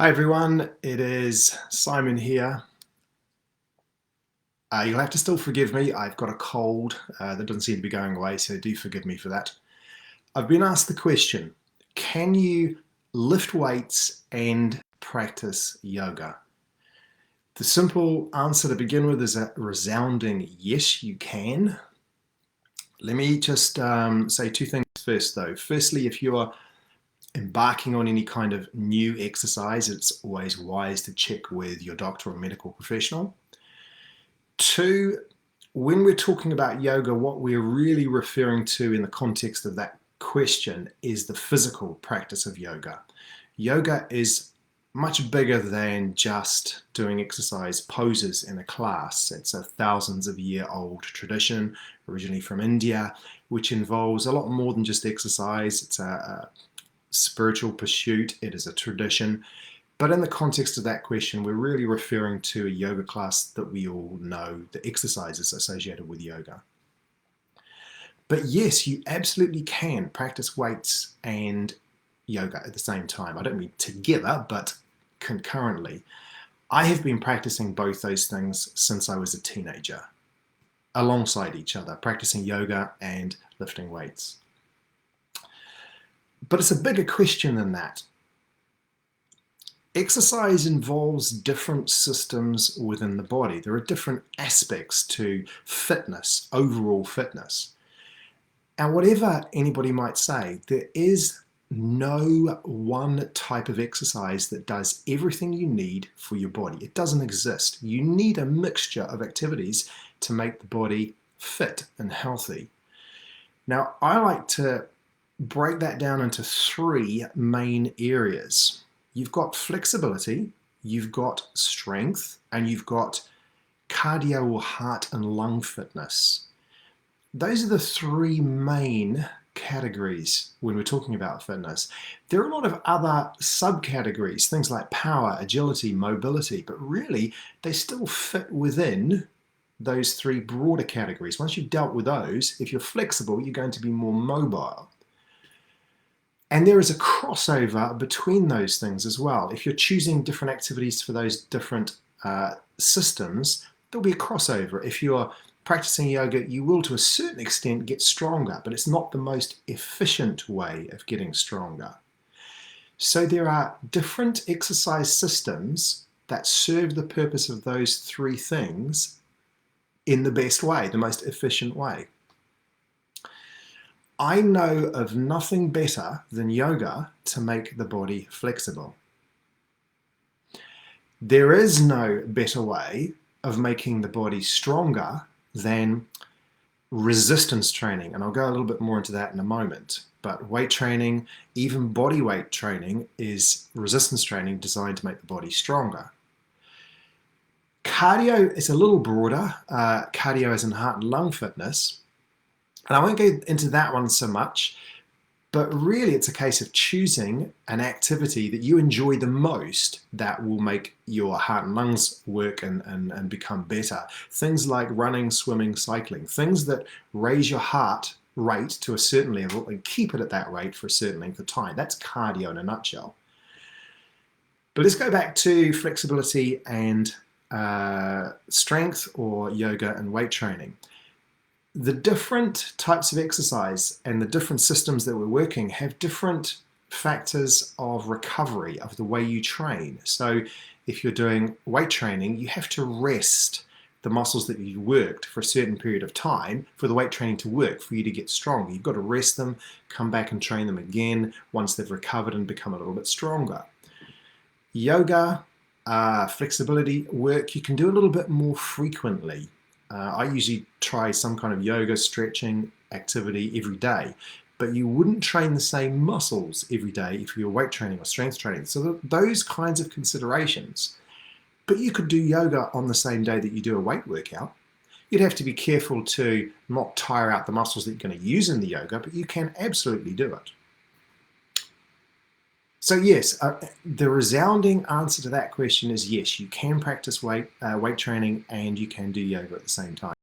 Hi everyone, it is Simon here. You'll have to still forgive me. I've got a cold that doesn't seem to be going away, so do forgive me for that. I've been asked the question, can you lift weights and practice yoga? The simple answer to begin with is a resounding yes, you can. Let me just say two things first though. Firstly, if you're embarking on any kind of new exercise, it's always wise to check with your doctor or medical professional. Two, when we're talking about yoga, what we're really referring to in the context of that question is the physical practice of yoga. Yoga is much bigger than just doing exercise poses in a class. It's a thousands of year old tradition, originally from India, which involves a lot more than just exercise. It's a spiritual pursuit. It is a tradition. But in the context of that question, we're really referring to a yoga class that we all know, the exercises associated with yoga. But yes, you absolutely can practice weights and yoga at the same time. I don't mean together, but concurrently. I have been practicing both those things since I was a teenager, alongside each other, practicing yoga and lifting weights. But it's a bigger question than that. Exercise involves different systems within the body. There are different aspects to fitness, overall fitness. And whatever anybody might say, there is no one type of exercise that does everything you need for your body. It doesn't exist. You need a mixture of activities to make the body fit and healthy. Now, I like to break that down into three main areas. You've got flexibility, you've got strength, and you've got cardio or heart and lung fitness. Those are the three main categories when we're talking about fitness. There are a lot of other subcategories, things like power, agility, mobility, but really they still fit within those three broader categories. Once you've dealt with those, if you're flexible, you're going to be more mobile. And there is a crossover between those things as well. If you're choosing different activities for those different systems, there'll be a crossover. If you're practicing yoga, you will to a certain extent get stronger, but it's not the most efficient way of getting stronger. So there are different exercise systems that serve the purpose of those three things in the best way, the most efficient way. I know of nothing better than yoga to make the body flexible. There is no better way of making the body stronger than resistance training, and I'll go a little bit more into that in a moment. But weight training, even body weight training, is resistance training designed to make the body stronger. Cardio is a little broader. Cardio is in heart and lung fitness. And I won't go into that one so much, but really it's a case of choosing an activity that you enjoy the most that will make your heart and lungs work and become better. Things like running, swimming, cycling, things that raise your heart rate to a certain level and keep it at that rate for a certain length of time. That's cardio in a nutshell. But let's go back to flexibility and strength, or yoga and weight training. The different types of exercise and the different systems that we're working have different factors of recovery of the way you train. So if you're doing weight training, you have to rest the muscles that you worked for a certain period of time for the weight training to work, for you to get stronger. You've got to rest them, come back and train them again once they've recovered and become a little bit stronger. Yoga, flexibility work, you can do a little bit more frequently. I usually try some kind of yoga stretching activity every day, but you wouldn't train the same muscles every day if you're weight training or strength training. So those kinds of considerations. But you could do yoga on the same day that you do a weight workout. You'd have to be careful to not tire out the muscles that you're going to use in the yoga, but you can absolutely do it. So yes, the resounding answer to that question is yes, you can practice weight training and you can do yoga at the same time.